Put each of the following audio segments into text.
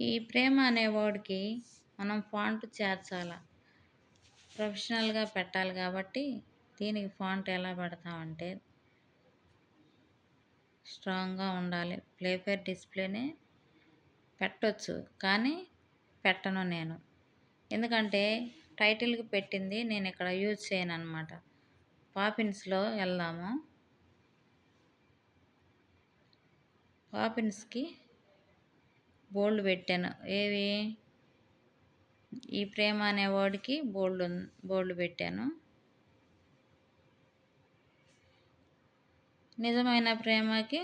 ఈ ప్రేమ అనే వర్డ్‌కి మనం ఫాంట్ చేర్చాల. ప్రొఫెషనల్‌గా పెట్టాలి కాబట్టి దీనికి ఫాంట్ ఎలా పెడతామంటే స్ట్రాంగ్‌గా ఉండాలి. ప్లే ఫెయిర్ డిస్‌ప్లేనే పెట్టొచ్చు. కానీ పెట్టను నేను. ఎందుకంటే టైటిల్‌కి పెట్టింది నేను ఇక్కడ యూజ్ చేయననమాట. పాపిన్స్‌లో వెళ్దాము. పాపిన్స్‌కి బోల్డ్ పెట్టాను. ఏవి ఈ ప్రేమ అనే వర్డ్‌కి బోల్డ్ పెట్టాను. నిజమైన ప్రేమకి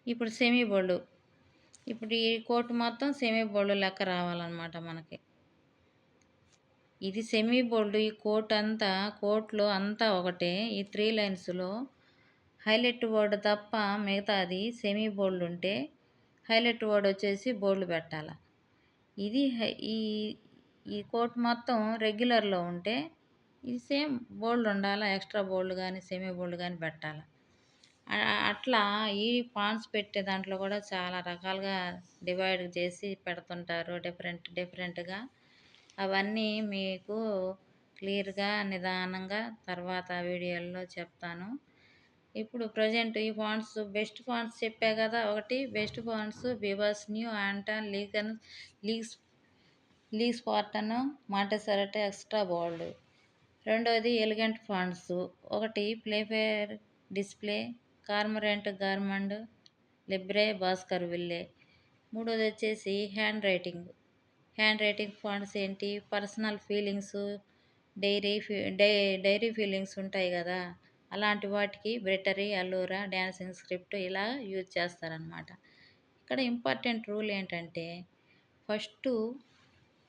ఇప్పుడు సెమీ బోల్డ్. ఇప్పుడు ఈ కోట్ మొత్తం సెమీ బోల్డ్ లెక్క రావాలన్నమాట మనకి. ఇది సెమీ బోల్డ్. ఈ కోట్లో అంతా ఒకటే. ఈ 3 లైన్స్‌లో హైలైట్ వర్డ్ తప్ప మిగతాది సెమీ బోల్డ్ ఉంటే హైలైట్ వర్డ్ వచ్చేసి బోల్డ్ పెట్టాల. ఇది ఈ ఈ కోట్ మొత్తం రెగ్యులర్‌లో ఉంటే ఇది సేమ్ బోల్డ్ ఉండాలా. ఎక్స్ట్రా బోల్డ్ కానీ సెమీ బోల్డ్ కానీ పెట్టాల. అట్లా ఈ ఫాంట్స్ పెట్టే దాంట్లో కూడా చాలా రకాలుగా డివైడ్ చేసి పెడుతుంటారు డిఫరెంట్‌గా. అవన్నీ మీకు క్లియర్‌గా నిదానంగా తర్వాత వీడియోల్లో చెప్తాను. ఇప్పుడు ప్రజెంట్ ఈ ఫాంట్స్ బెస్ట్ ఫాంట్స్ చెప్పా కదా. ఒకటి best fonts Bebas Neue Anton League Spartan Montserrat extra bold. రెండోది ఎలిగెంట్ ఫాంట్స్. ఒకటి Playfair Display Cormorant Garamond Libre Baskerville. మూడోది వచ్చేసి హ్యాండ్ రైటింగ్ ఫాంట్స్ ఏంటి పర్సనల్ ఫీలింగ్స్ డైరీ ఫీలింగ్స్ ఉంటాయి కదా. అలాంటి వాటికి బ్రిటరీ అల్లూరా డాన్సింగ్ స్క్రిప్ట్ ఇలా యూజ్ చేస్తారనమాట. ఇక్కడ ఇంపార్టెంట్ రూల్ ఏంటంటే ఫస్ట్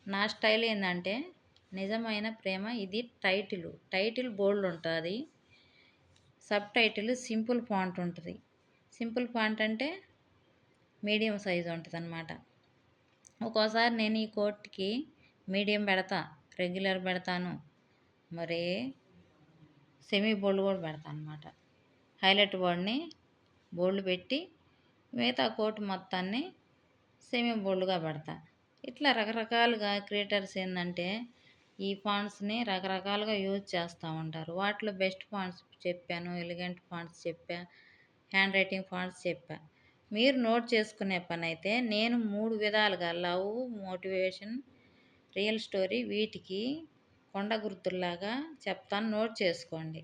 నా స్టైల్ ఏంటంటే నిజమైన ప్రేమ ఇది టైటిల్ బోల్డ్ ఉంటుంది. సబ్ టైటిల్ సింపుల్ ఫాంట్ ఉంటుంది. సింపుల్ ఫాంట్ అంటే మీడియం సైజు ఉంటుంది అన్నమాట. ఒక్కోసారి నేను ఈ కోట్కి మీడియం పెడతా, రెగ్యులర్ పెడతాను, మరి సెమీ బోల్డ్ కూడా పెడతాను అన్నమాట. హైలైట్ వర్డ్ని బోల్డ్ పెట్టి మిగతా కోట్ మొత్తాన్ని సెమీ బోల్డ్గా పెడతా. ఇట్లా రకరకాలుగా క్రియేటర్స్ ఏంటంటే ఈ ఫాంట్స్ని రకరకాలుగా యూజ్ చేస్తూ ఉంటారు. వాటిలో బెస్ట్ ఫాంట్స్ చెప్పాను, ఎలిగెంట్ ఫాంట్స్ చెప్పా, హ్యాండ్ రైటింగ్ ఫాంట్స్ చెప్పా. మీరు నోట్ చేసుకునే పని అయితే నేను 3 విధాలుగా లవ్, మోటివేషన్, రియల్ స్టోరీ వీటికి కొండ గుర్తుల్లాగా చెప్తాను. నోట్ చేసుకోండి.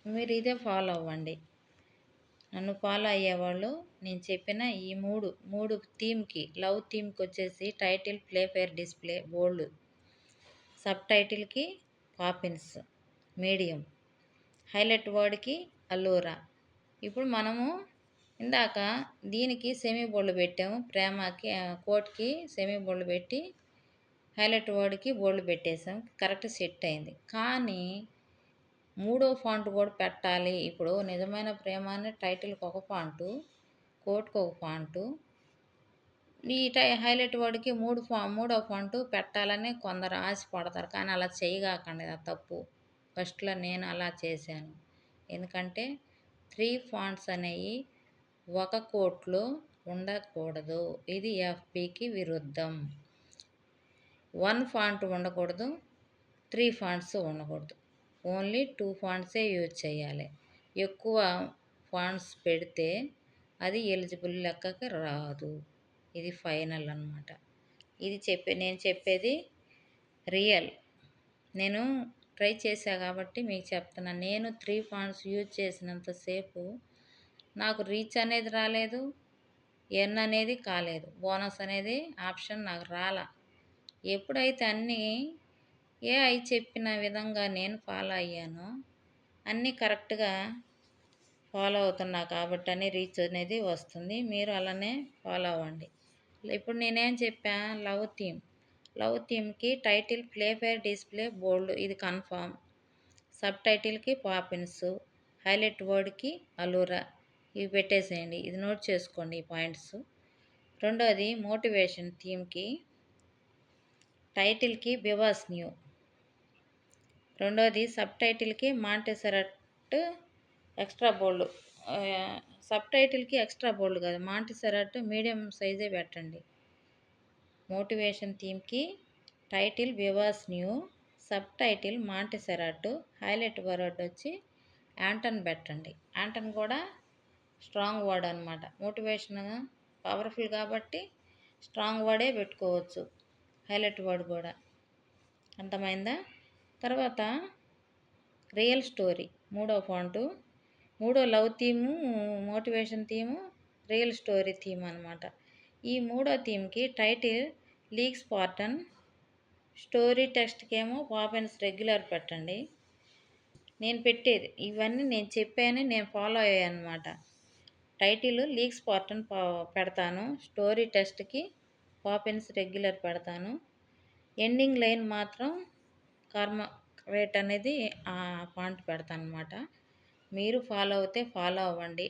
మీరు ఇదే ఫాలో అవ్వండి. నన్ను ఫాలో అయ్యేవాళ్ళు నేను చెప్పిన ఈ మూడు థీమ్కి లవ్ థీమ్కి వచ్చేసి టైటిల్ ప్లే ఫెయిర్ డిస్ప్లే బోల్డ్, సబ్ టైటిల్కి పాపిన్స్ మీడియం, హైలైట్ వర్డ్కి అల్లూరా. ఇప్పుడు మనము ఇందాక దీనికి సెమీ బోల్డ్ పెట్టాము. ప్రేమకి కోట్కి సెమీ బోల్డ్ పెట్టి హైలైట్ వర్డ్కి బోల్డ్ పెట్టేసాం. కరెక్ట్ సెట్ అయింది. కానీ మూడో ఫాంట్ కూడా పెట్టాలి. ఇప్పుడు నిజమైన ప్రేమ అనే టైటిల్కి ఒక ఫాంటు, కోట్కి ఒక ఫాంటు, ఈ హైలైట్ వర్డ్కి మూడో ఫాంటు పెట్టాలని కొందరు ఆశపడతారు. కానీ అలా చేయగాకండి, అది తప్పు. ఫస్ట్లో నేను అలా చేశాను. ఎందుకంటే 3 ఫాంట్స్ అనేవి ఒక కోట్లో ఉండకూడదు. ఇది ఎఫ్పికి విరుద్ధం. 1 ఫాంట్ ఉండకూడదు, 3 ఫాంట్స్ ఉండకూడదు. ఓన్లీ 2 ఫాంట్సే యూజ్ చేయాలి. ఎక్కువ ఫాంట్స్ పెడితే అది ఎలిజిబుల్ లెక్కకి రాదు. ఇది ఫైనల్ అన్నమాట. నేను చెప్పేది రియల్. నేను ట్రై చేశా కాబట్టి మీకు చెప్తున్నాను. నేను 3 ఫాంట్స్ యూజ్ చేసినంతసేపు నాకు రీచ్ అనేది రాలేదు, ఎర్న్ అనేది కాలేదు, బోనస్ అనేది ఆప్షన్ నాకు రాలా. ఎప్పుడైతే అన్నీ ఏఐ చెప్పిన విధంగా నేను ఫాలో అయ్యానో అన్నీ కరెక్ట్గా ఫాలో అవుతున్నా కాబట్టి అన్నీ రీచ్ అనేది వస్తుంది. మీరు అలానే ఫాలో అవ్వండి. ఇప్పుడు నేనేం చెప్పా, లవ్ థీమ్కి title Playfair Display bold, ఇది కన్ఫామ్. సబ్ టైటిల్కి పాపిన్స్, హైలైట్ వర్డ్కి అలూరా, ఇవి పెట్టేసేయండి. ఇది నోట్ చేసుకోండి ఈ పాయింట్స్. రెండోది మోటివేషన్ థీమ్కి టైటిల్కి బివాస్ న్యూ, రెండోది సబ్ టైటిల్కి మాంటెసరట్ ఎక్స్ట్రా బోల్డ్. సబ్ టైటిల్కి ఎక్స్ట్రా బోల్డ్ కాదు, మాంటెసరట్ మీడియం సైజే పెట్టండి. మోటివేషన్ థీమ్కి title Bebas Neue, sub title Montserrat, highlight word వచ్చి యాంటన్ పెట్టండి. యాంటన్ కూడా స్ట్రాంగ్ వర్డ్ అనమాట. మోటివేషన్ పవర్ఫుల్ కాబట్టి స్ట్రాంగ్ వర్డే పెట్టుకోవచ్చు, హైలైట్ వర్డ్ కూడా. అర్థమైందా? తర్వాత రియల్ స్టోరీ మూడో ఫాంటు, మూడో love theme, motivation theme, real story theme అనమాట. ఈ మూడో థీమ్కి టైటిల్ లీగ్ స్పార్టన్, స్టోరీ టెక్స్ట్కి ఏమో పాపెన్స్ రెగ్యులర్ పెట్టండి. నేను పెట్టేది ఇవన్నీ నేను చెప్పాను, నేను ఫాలో అయ్యాను అనమాట. టైటిల్ లీగ్ స్పార్టన్ పెడతాను, స్టోరీ టెక్స్ట్కి పాపెన్స్ రెగ్యులర్ పెడతాను, ఎండింగ్ లైన్ మాత్రం కర్మ రేట్ అనేది ఆ ఫాంట్ పెడతాను అనమాట. మీరు ఫాలో అవుతే ఫాలో అవ్వండి,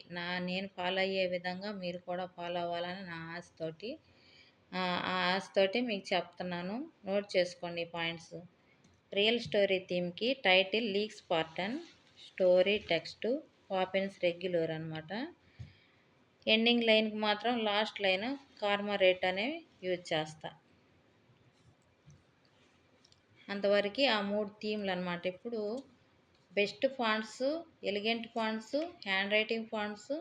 నేను ఫాలో అయ్యే విధంగా మీరు కూడా ఫాలో అవ్వాలని నా ఆశతోటి మీకు చెప్తున్నాను. నోట్ చేసుకోండి ఈ పాయింట్స్. రియల్ స్టోరీ థీమ్కి title League Spartan, story text Poppins regular అనమాట. ఎండింగ్ లైన్కి మాత్రం లాస్ట్ లైన్ కార్మా రేట్ అనేవి యూజ్ చేస్తా. అంతవరకు ఆ మూడు థీమ్లు అనమాట. ఇప్పుడు best fonts, elegant fonts, hand writing fonts,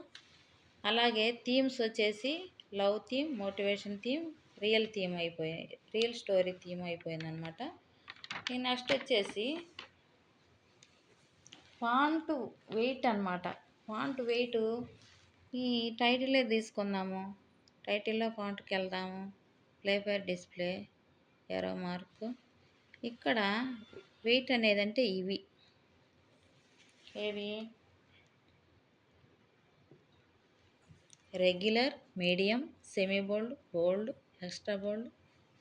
అలాగే థీమ్స్ వచ్చేసి love theme, motivation theme, real theme అయిపోయాయి, రియల్ స్టోరీ థీమ్ అయిపోయింది అనమాట. నెక్స్ట్ వచ్చేసి ఫాంట్ వెయిట్ అనమాట. ఫాంట్ వెయిట్ ఈ టైటిలే తీసుకుందాము. టైటిల్లో ఫాంట్కి వెళ్దాము, ప్లేఫైర్ డిస్ప్లే, ఎరో మార్క్. ఇక్కడ వెయిట్ అనేది అంటే ఇవి ఏవి, రెగ్యులర్, మీడియం, సెమీ బోల్డ్, బోల్డ్, ఎక్స్ట్రా బోల్డ్,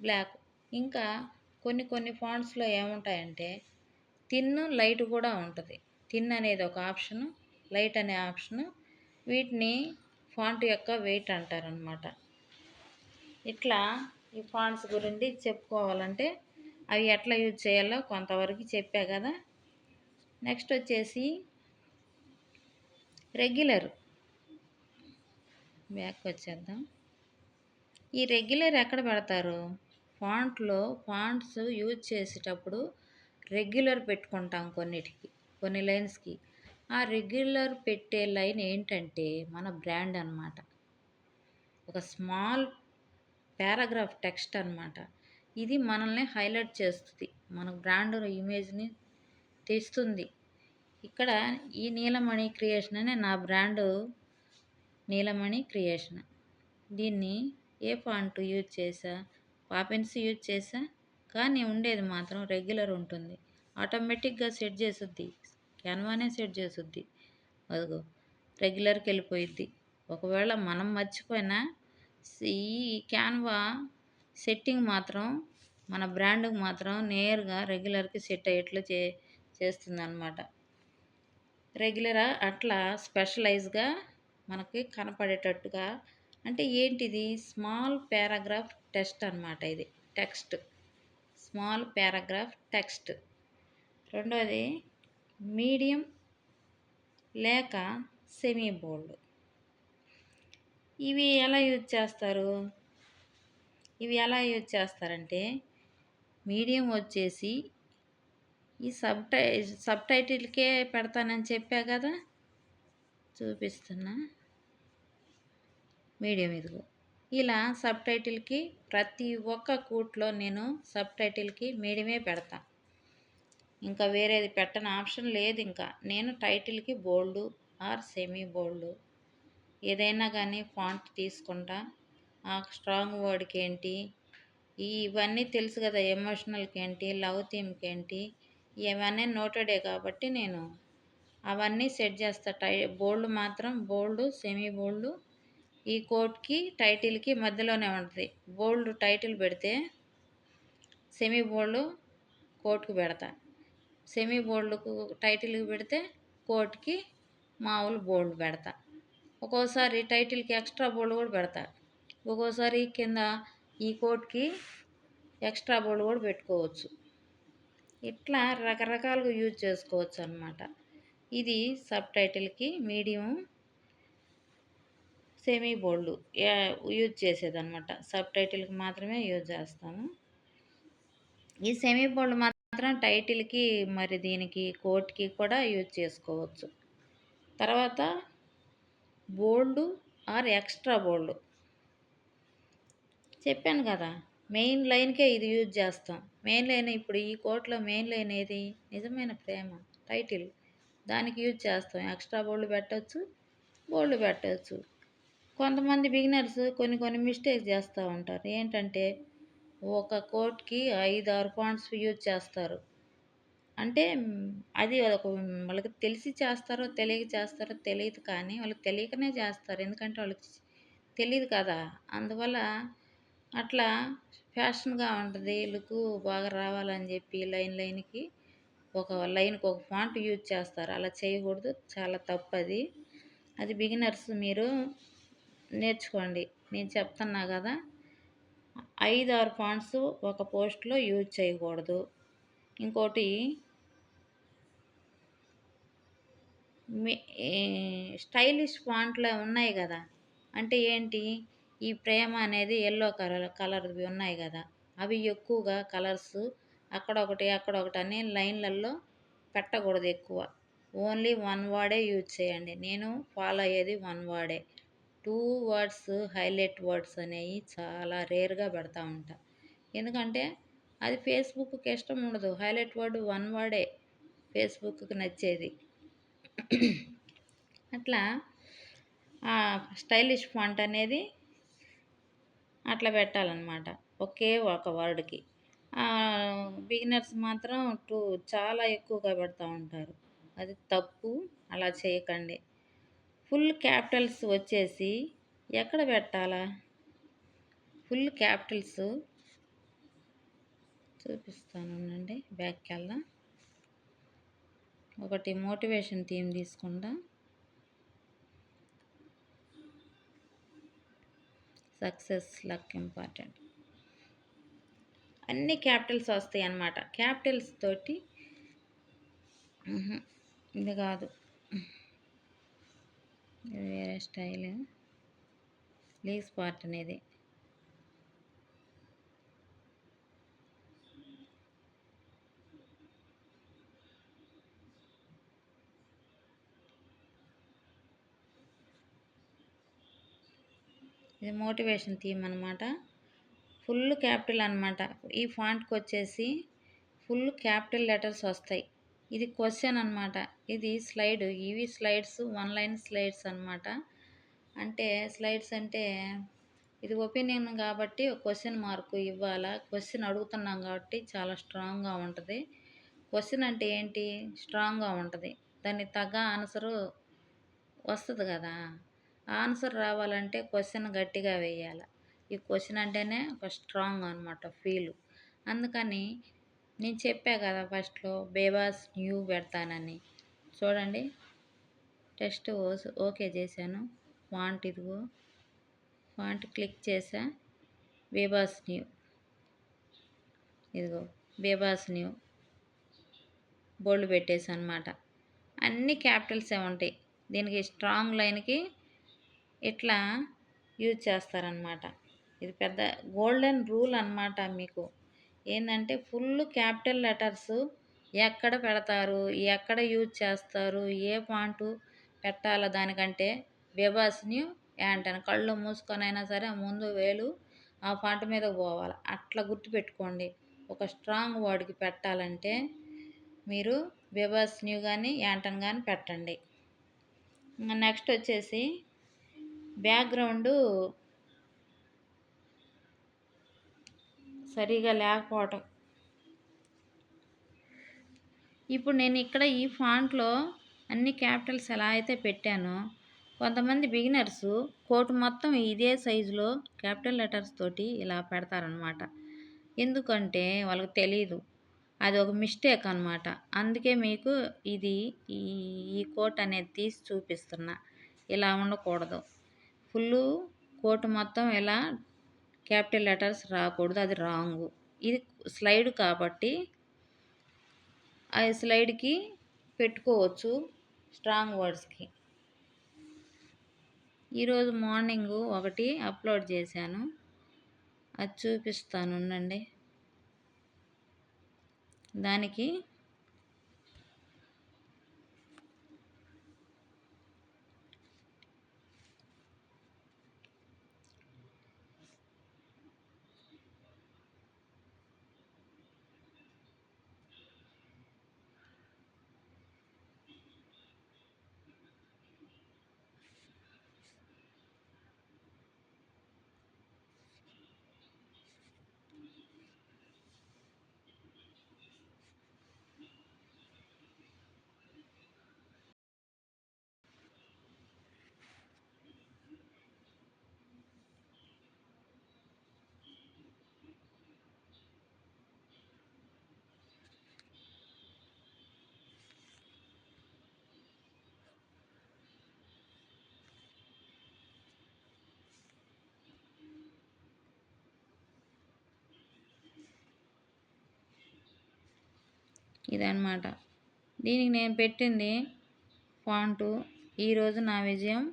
బ్లాక్. ఇంకా కొన్ని ఫాంట్స్లో ఏముంటాయంటే థిన్, లైట్ కూడా ఉంటుంది. థిన్ అనేది ఒక ఆప్షను, లైట్ అనే ఆప్షను. వీటిని ఫాంట్ యొక్క వెయిట్ అంటారనమాట. ఇట్లా ఈ ఫాంట్స్ గురించి చెప్పుకోవాలంటే అవి ఎట్లా యూజ్ చేయాలో కొంతవరకు చెప్పా కదా. నెక్స్ట్ వచ్చేసి రెగ్యులర్, బ్యాక్ వచ్చేద్దాం. ఈ రెగ్యులర్ ఎక్కడ పెడతారు? ఫాంట్లో ఫాంట్స్ యూజ్ చేసేటప్పుడు రెగ్యులర్ పెట్టుకుంటాం కొన్నిటికి, కొన్ని లైన్స్కి. ఆ రెగ్యులర్ పెట్టే లైన్ ఏంటంటే మన బ్రాండ్ అనమాట. ఒక స్మాల్ పారాగ్రాఫ్ టెక్స్ట్ అనమాట. ఇది మనల్ని హైలైట్ చేస్తుంది, మన బ్రాండ్ ఇమేజ్ని తెస్తుంది. ఇక్కడ ఈ నీలమణి క్రియేషన్ అనే నా బ్రాండు, నీలమణి క్రియేషన్. దీన్ని ఏ ఫాంట్ యూజ్ చేసా, పాపెన్స్ యూజ్ చేసా, కానీ ఉండేది మాత్రం రెగ్యులర్ ఉంటుంది. ఆటోమేటిక్గా సెట్ చేసుద్ది, క్యాన్వానే సెట్ చేసుద్ది. అదిగో రెగ్యులర్కి వెళ్ళిపోయిద్ది. ఒకవేళ మనం మర్చిపోయినా ఈ క్యాన్వా సెట్టింగ్ మాత్రం మన బ్రాండ్కి మాత్రం నేరుగా రెగ్యులర్కి సెట్ అయ్యేట్లు చేస్తుంది అన్నమాట. రెగ్యులర్ అట్లా స్పెషలైజ్గా మనకి కనపడేటట్టుగా. అంటే ఏంటిది? స్మాల్ పారాగ్రాఫ్ టెక్స్ట్ అనమాట. ఇది టెక్స్ట్, స్మాల్ పారాగ్రాఫ్ టెక్స్ట్. రెండోది మీడియం లేక సెమీ బోల్డ్. ఇవి ఎలా యూజ్ చేస్తారంటే మీడియం వచ్చేసి ఈ సబ్ టైటిల్కే పెడతానని చెప్పా కదా, చూపిస్తున్నా. మీడియం ఇదిగో ఇలా సబ్ టైటిల్కి ప్రతి ఒక్క కూట్లో నేను సబ్ టైటిల్కి మీడియమే పెడతా. ఇంకా వేరేది పెట్టని ఆప్షన్ లేదు. ఇంకా నేను టైటిల్కి బోల్డ్ ఆర్ సెమీ బోల్డ్ ఏదైనా కానీ ఫాంట్ తీసుకుంటా. ఆ స్ట్రాంగ్ వర్డ్కి ఏంటి, ఇవన్నీ తెలుసు కదా, ఎమోషనల్కి ఏంటి, లవ్ థీమ్కి ఏంటి, ఇవన్నీ నోటెడే కాబట్టి నేను అవన్నీ సెట్ చేస్తా. బోల్డ్ మాత్రం బోల్డ్, సెమీ బోల్డ్ ఈ కోట్కి టైటిల్కి మధ్యలోనే ఉంటుంది. బోల్డ్ టైటిల్ పెడితే సెమీ బోల్డ్ కోట్కి పెడతా, సెమీ బోల్డ్కు టైటిల్కి పెడితే కోట్కి మామూలు బోల్డ్ పెడతా. ఒక్కోసారి టైటిల్కి ఎక్స్ట్రా బోల్డ్ కూడా పెడతా. ఒక్కోసారి కింద ఈ కోట్కి ఎక్స్ట్రా బోల్డ్ కూడా పెట్టుకోవచ్చు. ఇట్లా రకరకాలుగా యూజ్ చేసుకోవచ్చు అనమాట. ఇది సబ్ టైటిల్కి మీడియం సెమీ బోల్డ్ యూజ్ చేసేదన్నమాట. సబ్ టైటిల్కి మాత్రమే యూజ్ చేస్తాము. ఈ సెమీ బోల్డ్ మాత్రం టైటిల్కి మరి దీనికి కోట్కి కూడా యూజ్ చేసుకోవచ్చు. తర్వాత బోల్డ్ ఆర్ ఎక్స్ట్రా బోల్డ్ చెప్పాను కదా, మెయిన్ లైన్కే ఇది యూజ్ చేస్తాం. మెయిన్ లైన్ ఇప్పుడు ఈ కోట్లో మెయిన్ లైన్ ఏది? నిజమైన ప్రేమ టైటిల్, దానికి యూజ్ చేస్తాం. ఎక్స్ట్రా బోల్డ్ పెట్టవచ్చు, బోల్డ్ పెట్టవచ్చు. కొంతమంది బిగినర్స్ కొన్ని మిస్టేక్స్ చేస్తూ ఉంటారు. ఏంటంటే ఒక కోట్కి 5-6 ఫాంట్స్ యూజ్ చేస్తారు. అంటే అది వాళ్ళకి తెలిసి చేస్తారో తెలియక చేస్తారో తెలియదు, కానీ వాళ్ళకి తెలియకనే చేస్తారు. ఎందుకంటే వాళ్ళకి తెలియదు కదా, అందువల్ల అట్లా ఫ్యాషన్గా ఉంటుంది. లుక్ బాగా రావాలని చెప్పి లైన్కి ఒక ఫాంట్ యూజ్ చేస్తారు. అలా చేయకూడదు, చాలా తప్పు అది బిగినర్స్ మీరు నేర్చుకోండి. నేను చెప్తున్నా కదా, 5-6 ఫాంట్స్ ఒక పోస్ట్లో యూజ్ చేయకూడదు. ఇంకోటి స్టైలిష్ ఫాంట్లో ఉన్నాయి కదా, అంటే ఏంటి, ఈ ప్రేమ అనేది ఎల్లో కలర్వి ఉన్నాయి కదా, అవి ఎక్కువగా కలర్స్ అక్కడొకటి అని లైన్లలో పెట్టకూడదు ఎక్కువ. ఓన్లీ 1 వర్డే యూజ్ చేయండి. నేను ఫాలో అయ్యేది 1 వర్డే. 2 వర్డ్స్ హైలైట్ వర్డ్స్ అనేవి చాలా రేర్గా పెడతా ఉంటా. ఎందుకంటే అది ఫేస్బుక్కి ఇష్టం ఉండదు. హైలైట్ వర్డ్ 1 వర్డే ఫేస్బుక్కి నచ్చేది. అట్లా స్టైలిష్ ఫాంట్ అనేది అట్లా పెట్టాలన్నమాట, ఒకే ఒక వర్డ్కి. బిగినర్స్ మాత్రం చాలా ఎక్కువగా పెడతా ఉంటారు. అది తప్పు, అలా చేయకండి. ఫుల్ క్యాపిటల్స్ వచ్చేసి ఎక్కడ పెట్టాలా? ఫుల్ క్యాపిటల్స్ చూపిస్తానండి. బ్యాక్కి వెళ్దాం. ఒకటి మోటివేషన్ థీమ్ తీసుకుందాం. సక్సెస్ లక్ ఇంపార్టెంట్, అన్ని క్యాపిటల్స్ వస్తాయి అన్నమాట. క్యాపిటల్స్ తోటి ఇది కాదు, ఇది వేరే స్టైల్. లీజ్ పార్ట్ అనేది ఇది మోటివేషన్ థీమ్ అనమాట. ఫుల్ క్యాపిటల్ అనమాట. ఈ ఫాంట్కి వచ్చేసి ఫుల్ క్యాపిటల్ లెటర్స్ వస్తాయి. ఇది క్వశ్చన్ అనమాట. ఇది స్లైడ్, ఇవి స్లైడ్స్, 1 లైన్ స్లైడ్స్ అనమాట. అంటే స్లైడ్స్ అంటే ఇది ఒపీనియన్ కాబట్టి క్వశ్చన్ మార్కు ఇవ్వాలా. క్వశ్చన్ అడుగుతున్నాం కాబట్టి చాలా స్ట్రాంగ్గా ఉంటుంది. క్వశ్చన్ అంటే ఏంటి, స్ట్రాంగ్గా ఉంటుంది. దానికి తగ్గ ఆన్సరు వస్తుంది కదా. ఆన్సర్ రావాలంటే క్వశ్చన్ గట్టిగా వేయాలి. ఈ క్వశ్చన్ అంటేనే ఒక స్ట్రాంగ్ అనమాట ఫీలు. అందుకని నేను చెప్పా కదా ఫస్ట్లో బేబాస్ న్యూ పెడతానని. చూడండి, టెస్ట్ ఓకే చేశాను. ఫాంట్ ఇదిగో, ఫాంట్ క్లిక్ చేసా, బేబాస్ న్యూ, ఇదిగో బేబాస్ న్యూ బోల్డ్ పెట్టేసి అనమాట. అన్ని క్యాపిటల్సే ఉంటాయి. దీనికి స్ట్రాంగ్ లైన్కి ఇట్లా యూజ్ చేస్తారనమాట. ఇది పెద్ద గోల్డెన్ రూల్ అనమాట. మీకు ఏంటంటే ఫుల్ క్యాపిటల్ లెటర్స్ ఎక్కడ పెడతారు, ఎక్కడ యూజ్ చేస్తారు, ఏ ఫాంటు పెట్టాలో దానికంటే బేబాస్ న్యూ యాంటన్ కళ్ళు మూసుకొని అయినా సరే ముందు వేలు ఆ ఫాంట్ మీద పోవాలి. అట్లా గుర్తుపెట్టుకోండి. ఒక స్ట్రాంగ్ వర్డ్కి పెట్టాలంటే మీరు బేబాస్ న్యూ కానీ యాంటన్ కానీ పెట్టండి. ఇంకా నెక్స్ట్ వచ్చేసి బ్యాక్గ్రౌండు సరిగా లేకపోవటం. ఇప్పుడు నేను ఇక్కడ ఈ ఫాంట్లో అన్ని క్యాపిటల్స్ ఎలా అయితే పెట్టానో, కొంతమంది బిగినర్స్ కోట్ మొత్తం ఇదే సైజులో క్యాపిటల్ లెటర్స్ తోటి ఇలా పెడతారనమాట. ఎందుకంటే వాళ్ళకి తెలీదు, అది ఒక మిస్టేక్ అనమాట. అందుకే మీకు ఈ కోట్ అనేది తీసి చూపిస్తున్నా. ఇలా ఉండకూడదు. ఫుల్ కోట్ మొత్తం ఇలా క్యాపిటల్ లెటర్స్ రాకూడదు, అది రాంగు. ఇది స్లైడ్ కాబట్టి ఆ స్లైడ్కి పెట్టుకోవచ్చు స్ట్రాంగ్ వర్డ్స్కి. ఈరోజు మార్నింగు ఒకటి అప్లోడ్ చేశాను, అది చూపిస్తాను ఉండండి. దానికి ఇదన్నమాట. దీనికి నేను పెట్టింది ఫాంటు ఈరోజు నా విజయం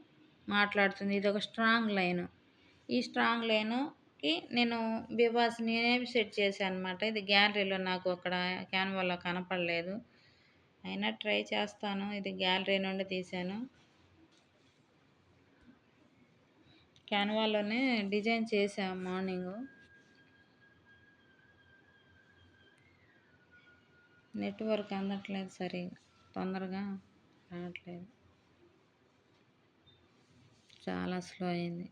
మాట్లాడుతుంది. ఇది ఒక స్ట్రాంగ్ లైను. ఈ స్ట్రాంగ్ లైనుకి నేను బిబాస్ని సెట్ చేశాను అనమాట. ఇది గ్యాలరీలో నాకు అక్కడ క్యాన్వాలో కనపడలేదు, అయినా ట్రై చేస్తాను. ఇది గ్యాలరీ నుండి తీశాను. క్యాన్వాలోనే డిజైన్ చేశాను మార్నింగు. నెట్వర్క్ అందట్లేదు సరిగా, తొందరగా రావట్లేదు, చాలా స్లో అయింది.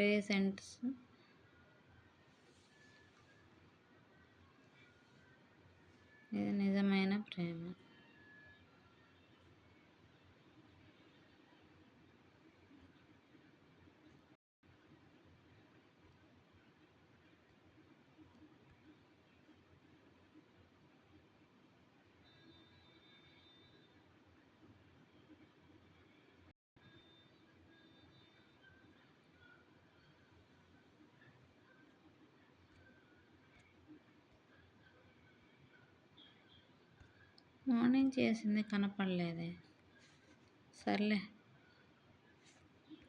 రీసెంట్స్ ఇది నిజమైన ప్రేమ. మార్నింగ్ చేసింది కనపడలేదే. సర్లే,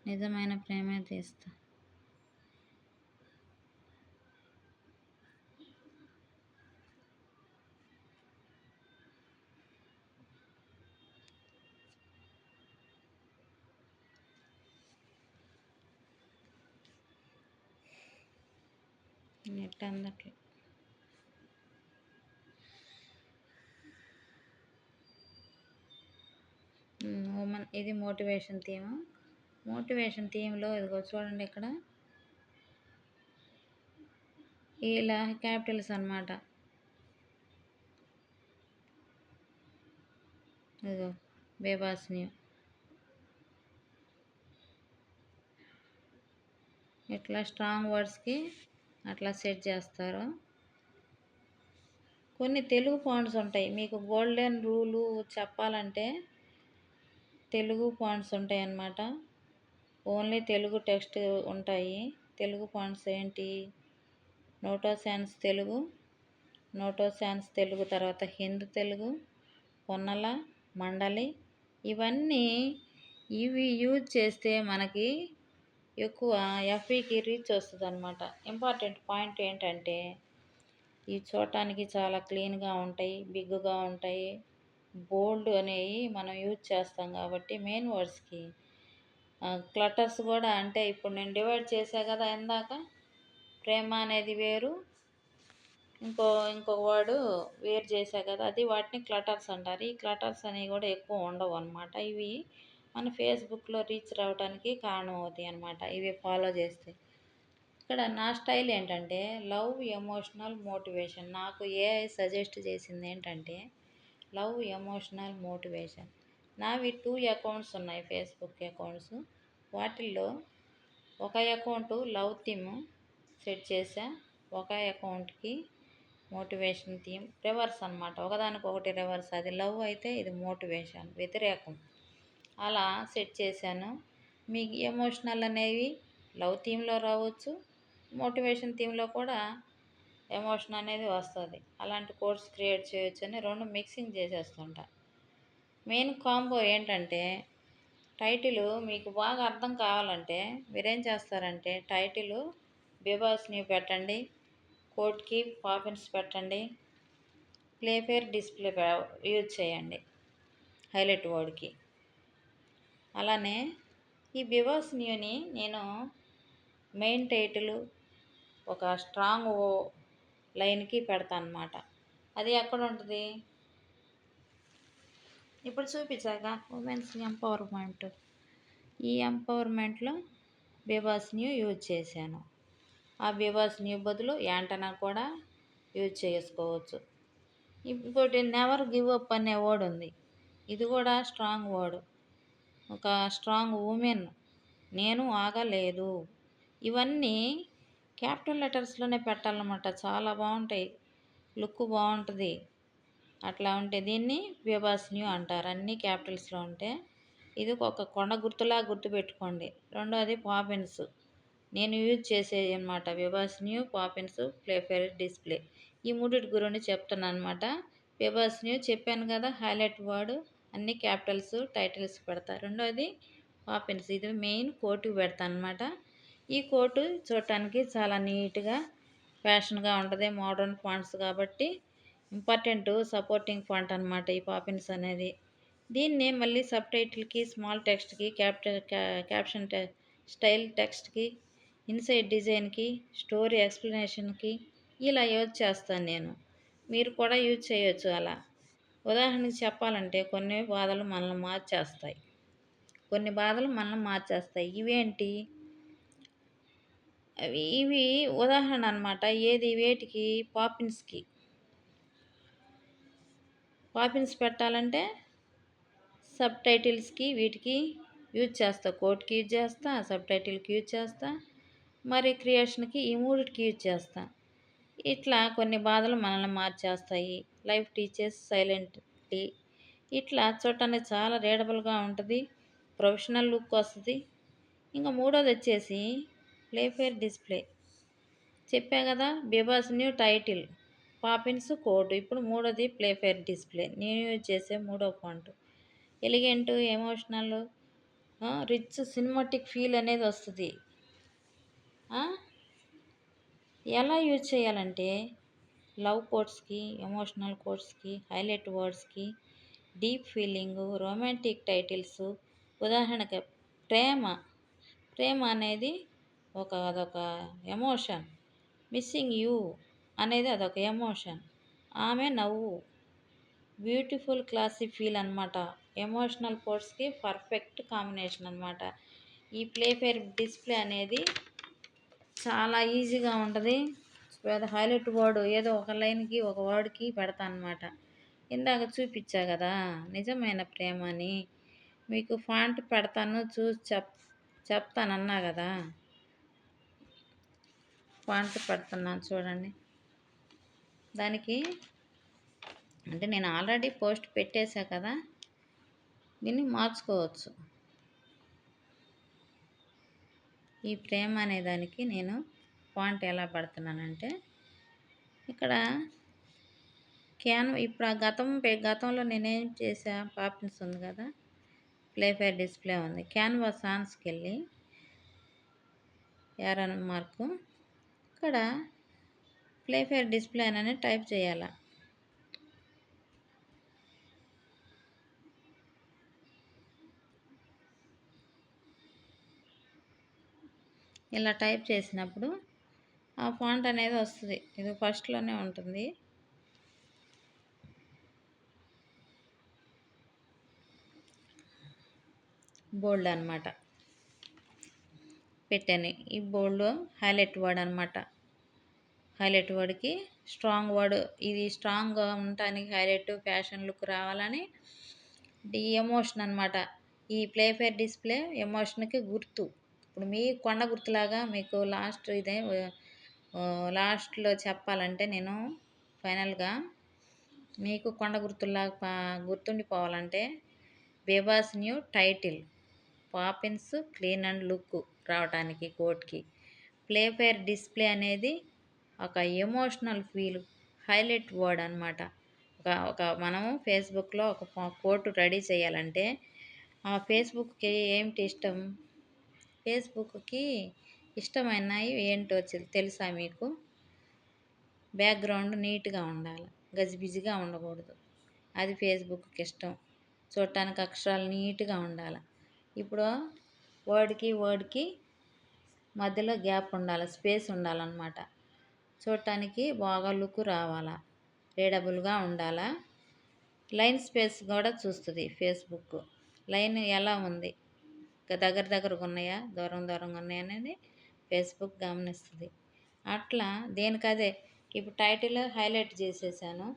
నిజమైన ప్రేమే తీస్తా. నెట్ అందట్లే. ఇది మోటివేషన్ థీమ్. మోటివేషన్ థీమ్లో ఇదిగో చూడండి, ఇక్కడ ఇలా క్యాపిటల్స్ అన్నమాట. ఇదిగో బేబాస్ని ఇట్లా స్ట్రాంగ్ వర్డ్స్కి అట్లా సెట్ చేస్తారు. కొన్ని తెలుగు ఫాంట్స్ ఉంటాయి. మీకు గోల్డెన్ రూలు చెప్పాలంటే తెలుగు ఫాంట్స్ ఉంటాయి అన్నమాట. ఓన్లీ తెలుగు టెక్స్ట్ ఉంటాయి. తెలుగు ఫాంట్స్ ఏంటి? నోటోసాన్స్ తెలుగు, నోటోసాన్స్ తెలుగు, తర్వాత హిందూ తెలుగు, పొన్నల, మండలి, ఇవి యూజ్ చేస్తే మనకి ఎక్కువ ఎఫ్ఈకి రీచ్ వస్తుంది అనమాట. ఇంపార్టెంట్ పాయింట్ ఏంటంటే ఇవి చూడటానికి చాలా క్లీన్గా ఉంటాయి, బిగ్గా ఉంటాయి, బోల్డ్ అనేవి మనం యూజ్ చేస్తాం కాబట్టి మెయిన్ వర్డ్స్కి. క్లటర్స్ కూడా అంటే ఇప్పుడు నేను డివైడ్ చేసా కదా ఇందాక, ప్రేమ అనేది వేరు, ఇంకొక వర్డ్ వేరు చేసా కదా, అది వాటిని క్లటర్స్ అంటారు. ఈ క్లటర్స్ అనేవి కూడా ఎక్కువ ఉండవు అనమాట. ఇవి మన ఫేస్బుక్లో రీచ్ రావడానికి కారణం అవుతాయి అన్నమాట, ఇవి ఫాలో చేస్తే. ఇక్కడ నా స్టైల్ ఏంటంటే లవ్ ఎమోషనల్ మోటివేషన్. నాకు ఏఐ సజెస్ట్ చేసింది ఏంటంటే లవ్ ఎమోషనల్ మోటివేషన్. నావి 2 అకౌంట్స్ ఉన్నాయి, ఫేస్బుక్ అకౌంట్స్. వాటిల్లో ఒక అకౌంట్ లవ్ థీమ్ సెట్ చేసా, ఒక అకౌంట్కి మోటివేషన్ థీమ్. రివర్స్ అనమాట, ఒకదానికొకటి రివర్స్. అది లవ్ అయితే ఇది మోటివేషన్, వ్యతిరేకం. అలా సెట్ చేశాను. మీకు ఎమోషనల్ అనేవి లవ్ థీమ్లో రావచ్చు, మోటివేషన్ థీమ్లో కూడా ఎమోషన్ అనేది వస్తుంది. అలాంటి కోర్స్ క్రియేట్ చేయొచ్చని రెండు మిక్సింగ్ చేసేస్తుంటా. మెయిన్ కాంబో ఏంటంటే టైటిల్ మీకు బాగా అర్థం కావాలంటే మీరేం చేస్తారంటే టైటిల్ బిబాస్ న్యూ పెట్టండి, కోట్కి పాపిన్స్ పెట్టండి, ప్లేఫేర్ డిస్ప్లే యూజ్ చేయండి హైలైట్ వర్డ్కి. అలానే ఈ బిబాస్ న్యూని నేను మెయిన్ టైటిల్ ఒక స్ట్రాంగ్ లైన్కి పెడతాను అనమాట. అది ఎక్కడ ఉంటుంది ఇప్పుడు చూపించాక ఉమెన్స్ ఎంపవర్మెంట్. ఈ ఎంపవర్మెంట్లో బిబాస్ న్యూ యూజ్ చేశాను. ఆ బిబాస్ న్యూ బదులు యాంటనా కూడా యూజ్ చేసుకోవచ్చు. ఇంకోటి నెవర్ గివ్ అప్ అనే వర్డ్ ఉంది. ఇది కూడా స్ట్రాంగ్ వర్డ్. ఒక స్ట్రాంగ్ ఉమెన్, నేను ఆగలేదు. ఇవన్నీ క్యాపిటల్ లెటర్స్లోనే పెట్టాలన్నమాట. చాలా బాగుంటాయి, లుక్ బాగుంటుంది. అట్లా ఉంటే దీన్ని బిబాస్ న్యూ అంటారు. అన్నీ క్యాపిటల్స్లో ఉంటే. ఇది ఒక కొండ గుర్తులా గుర్తుపెట్టుకోండి. రెండోది పాపిన్స్, నేను యూజ్ చేసేది అనమాట. బిబాస్ న్యూ, పాపిన్స్, ప్లేఫేర్ డిస్ప్లే, ఈ మూడింటి గురించి చెప్తున్నాను అనమాట. బిబాస్ న్యూ చెప్పాను కదా, హైలైట్ వర్డ్ అన్ని క్యాపిటల్స్ టైటిల్స్ పెడతా. రెండోది పాపిన్స్, ఇది మెయిన్ కోటుకి పెడతాను అనమాట. ఈ కోటు చూడటానికి చాలా నీట్గా ఫ్యాషన్గా ఉంటుంది. మోడర్న్ ఫాంట్స్ కాబట్టి ఇంపార్టెంట్ సపోర్టింగ్ ఫాంట్ అనమాట ఈ పాపిన్స్ అనేది. దీన్ని మళ్ళీ సబ్ టైటిల్కి, స్మాల్ టెక్స్ట్కి, క్యాప్షన్ స్టైల్ టెక్స్ట్కి, ఇన్సైడ్ డిజైన్కి, స్టోరీ ఎక్స్ప్లెనేషన్కి ఇలా యూజ్ చేస్తాను నేను. మీరు కూడా యూజ్ చేయొచ్చు అలా. ఉదాహరణకి చెప్పాలంటే కొన్ని బాధలు మనల్ని మార్చేస్తాయి. ఇవేంటి ఇవి ఉదాహరణ అనమాట. ఏది వేటికి? పాపిన్స్ పెట్టాలంటే సబ్ టైటిల్స్కి వీటికి యూజ్ చేస్తా. కోట్కి యూజ్ చేస్తా, సబ్ టైటిల్కి యూజ్ చేస్తా, మరి క్రియేషన్కి ఈ మూడిటికి యూజ్ చేస్తా. ఇట్లా కొన్ని బాధలు మనల్ని మార్చేస్తాయి. Life teachers silently. ఇట్లా చూడటానికి చాలా రీడబుల్గా ఉంటుంది, ప్రొఫెషనల్ లుక్ వస్తుంది. ఇంకా మూడోది వచ్చేసి ప్లేఫేర్ డిస్ప్లే. చెప్పా కదా, Bebas Neue title, Poppins code. ఇప్పుడు మూడోది ప్లేఫేర్ డిస్ప్లే, నేను యూజ్ చేసే మూడో font. Elegant, emotional, rich, cinematic feel అనేది వస్తుంది. ఎలా యూజ్ చేయాలంటే లవ్ కోట్స్కి, ఎమోషనల్ కోట్స్కి, హైలైట్ వర్డ్స్కి, డీప్ ఫీలింగ్, రొమాంటిక్ టైటిల్స్. ఉదాహరణకి ప్రేమ అనేది అదొక ఎమోషన్. మిస్సింగ్ యూ అనేది అదొక ఎమోషన్. ఆమె నవ్వు, బ్యూటిఫుల్ క్లాసీ ఫీల్ అనమాట. ఎమోషనల్ కోట్స్కి పర్ఫెక్ట్ కాంబినేషన్ అనమాట. ఈ ప్లేఫేర్ డిస్ప్లే అనేది చాలా ఈజీగా ఉంటుంది. హైలైట్ వర్డ్ ఏదో ఒక లైన్కి, ఒక వర్డ్కి పెడతాను అనమాట. ఇందాక చూపించా కదా నిజమైన ప్రేమ అని, మీకు ఫాంట్ పెడతాను చూసి చెప్తానన్నా కదా. ఫాంట్ పెడుతున్నాను చూడండి. దానికి అంటే నేను ఆల్రెడీ పోస్ట్ పెట్టేశా కదా, దీన్ని మార్చుకోవచ్చు. ఈ ప్రేమ అనే దానికి నేను ఫాంట్ ఎలా పెడుతున్నానంటే ఇక్కడ ఇప్పుడు ఆ గతంలో నేనేం చేసా, పాపిన్స్ ఉంది కదా, ప్లేఫేర్ డిస్ప్లే ఉంది. క్యాన్వాస్ సాన్స్కి వెళ్ళి యారో మార్కు, ఇక్కడ ప్లేఫేర్ డిస్ప్లే అని టైప్ చేయాలి. ఇలా టైప్ చేసినప్పుడు ఆ ఫాంట్ అనేది వస్తుంది. ఇది ఫస్ట్లోనే ఉంటుంది. బోల్డ్ అనమాట పెట్టాను. ఈ బోల్డ్ హైలైట్ వర్డ్ అనమాట. హైలైట్ వర్డ్కి స్ట్రాంగ్ వర్డ్, ఇది స్ట్రాంగ్గా ఉండటానికి హైలైట్ ఫ్యాషన్ లుక్ రావాలని ఎమోషన్ అనమాట. ఈ ప్లేఫేర్ డిస్ప్లే ఎమోషన్కి గుర్తు. ఇప్పుడు మీ కొండ గుర్తులాగా మీకు లాస్ట్లో చెప్పాలంటే నేను ఫైనల్గా మీకు కొండ గుర్తులాగా గుర్తుండిపోవాలంటే Bebas Neue title Poppins clean and look రావడానికి కోట్కి. ప్లే ఫేర్ డిస్ప్లే అనేది ఒక ఎమోషనల్ ఫీల్ హైలైట్ వర్డ్ అనమాట. ఒక మనము ఫేస్బుక్లో ఒక కోట్ రెడీ చేయాలంటే ఆ ఫేస్బుక్కి ఏమిటి ఇష్టం, ఫేస్బుక్కి ఇష్టమైనవి ఏంటో తెలుసా మీకు? బ్యాక్గ్రౌండ్ నీట్గా ఉండాలి, గజిబిజిగా ఉండకూడదు. అది ఫేస్బుక్కి ఇష్టం. చూడటానికి అక్షరాలు నీట్గా ఉండాలి. ఇప్పుడు వర్డ్కి మధ్యలో గ్యాప్ ఉండాలి, స్పేస్ ఉండాలన్నమాట. చూడటానికి బాగా లుక్ రావాలా, రీడబుల్గా ఉండాలా. లైన్ స్పేస్ కూడా చూస్తుంది ఫేస్బుక్. లైన్ ఎలా ఉంది, దగ్గరగా ఉన్నాయా, దూరంగా ఉన్నాయా అనేది ఫేస్బుక్ గమనిస్తుంది. అట్లా దేనికదే ఇప్పుడు టైటిల్ హైలైట్ చేసేసాను,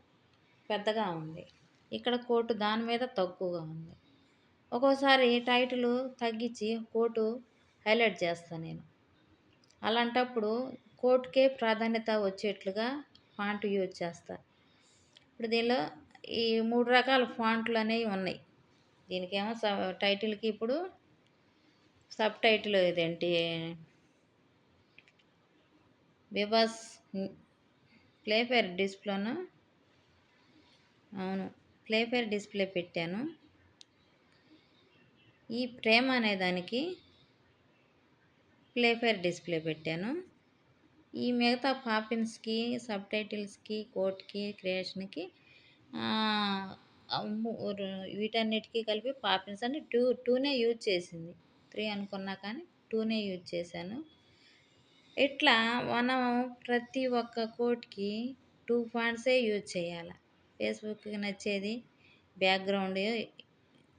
పెద్దగా ఉంది. ఇక్కడ కోటు దాని మీద తక్కువగా ఉంది. ఒక్కోసారి టైటిల్ తగ్గించి కోటు హైలైట్ చేస్తాను నేను. అలాంటప్పుడు కోట్కే ప్రాధాన్యత వచ్చేట్లుగా ఫాంట్ యూజ్ చేస్తా. ఇప్పుడు దీనిలో ఈ 3 రకాల ఫాంట్లు అనేవి ఉన్నాయి. దీనికేమో టైటిల్కి ఇప్పుడు సబ్ టైటిల్ ఇదేంటి, బిబాస్ ప్లేఫేర్ డిస్ప్లేను, అవును ప్లేఫేర్ డిస్ప్లే పెట్టాను. ఈ ప్రేమ అనే దానికి ప్లేఫేర్ డిస్ప్లే పెట్టాను. ఈ మిగతా పాపిన్స్కి, సబ్ టైటిల్స్కి, కోట్కి, క్రియేషన్కి వీటన్నిటికీ కలిపి పాపిన్స్ అంటే టూనే యూజ్ చేసింది. 3 అనుకున్నా కానీ 2నే యూజ్ చేశాను. ఇట్లా మనం ప్రతి ఒక్క కోట్కి 2 ఫాంట్సే యూజ్ చేయాలి. ఫేస్బుక్కి నచ్చేది బ్యాక్గ్రౌండ్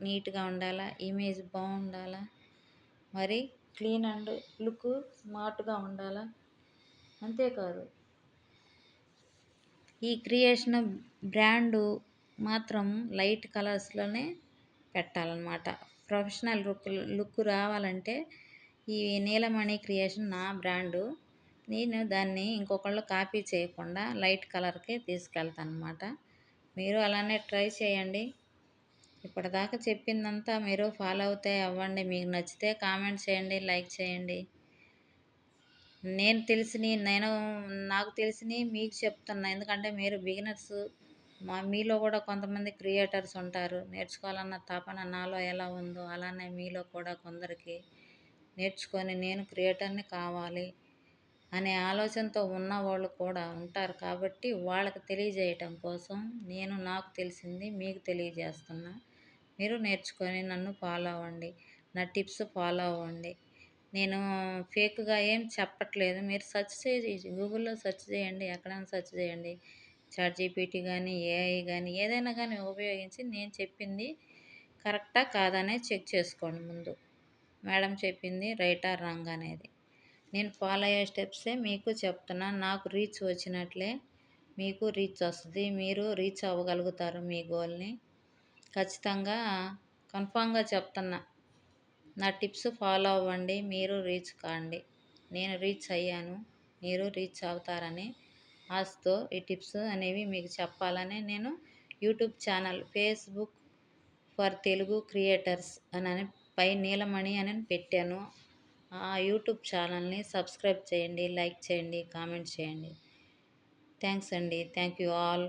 నీట్గా ఉండాలా, ఇమేజ్ బాగుండాలా, మరి క్లీన్ అండ్ లుక్ స్మార్ట్గా ఉండాలా. అంతేకాదు ఈ క్రియేషన్ బ్రాండు మాత్రం లైట్ కలర్స్లోనే పెట్టాలన్నమాట. ప్రొఫెషనల్ లుక్ రావాలంటే ఈ నీలమణి క్రియేషన్ నా బ్రాండు. నేను దాన్ని ఇంకొకళ్ళు కాపీ చేయకుండా లైట్ కలర్కే తీసుకెళ్తాను అనమాట. మీరు అలానే ట్రై చేయండి. ఇప్పటిదాకా చెప్పిందంతా మీరు ఫాలో అవుతే అవ్వండి. మీకు నచ్చితే కామెంట్ చేయండి, లైక్ చేయండి. నాకు తెలిసినవి మీకు చెప్తున్నా, ఎందుకంటే మీరు బిగినర్స్. మీలో కూడా కొంతమంది క్రియేటర్స్ ఉంటారు. నేర్చుకోవాలన్న తపన నాలో ఎలా ఉందో అలానే మీలో కూడా కొందరికి నేర్చుకొని నేను క్రియేటర్ని కావాలి అనే ఆలోచనతో ఉన్న వాళ్ళు కూడా ఉంటారు. కాబట్టి వాళ్ళకి తెలియజేయటం కోసం నేను నాకు తెలిసింది మీకు తెలియజేస్తున్నా. మీరు నేర్చుకొని నన్ను ఫాలో అవ్వండి, నా టిప్స్ ఫాలో అవ్వండి. నేను ఫేక్గా ఏం చెప్పట్లేదు. మీరు గూగుల్లో సెర్చ్ చేయండి, ఎక్కడైనా సెర్చ్ చేయండి. చాట్‌జీపీటీ కానీ, ఏఐ కానీ, ఏదైనా కానీ ఉపయోగించి నేను చెప్పింది కరెక్టా కాదనే చెక్ చేసుకోండి ముందు. మేడం చెప్పింది రైటా రాంగ్ అనేది. నేను ఫాలో అయ్యే స్టెప్సే మీకు చెప్తున్నా. నాకు రీచ్ వచ్చినట్లే మీకు రీచ్ వస్తుంది. మీరు రీచ్ అవ్వగలుగుతారు మీ గోల్ని. ఖచ్చితంగా కన్ఫామ్గా చెప్తున్నా. నా టిప్స్ ఫాలో అవ్వండి, మీరు రీచ్ కాండి. నేను రీచ్ అయ్యాను, మీరు రీచ్ అవుతారని ఆశతో ఈ టిప్స్ అనేవి మీకు చెప్పాలని నేను YouTube channel Facebook for Telugu creators అని పై నీలమణి అని పెట్టాను. ఆ యూట్యూబ్ ఛానల్ని సబ్స్క్రైబ్ చేయండి, లైక్ చేయండి, కామెంట్ చేయండి. థ్యాంక్స్ అండి. Thank you all.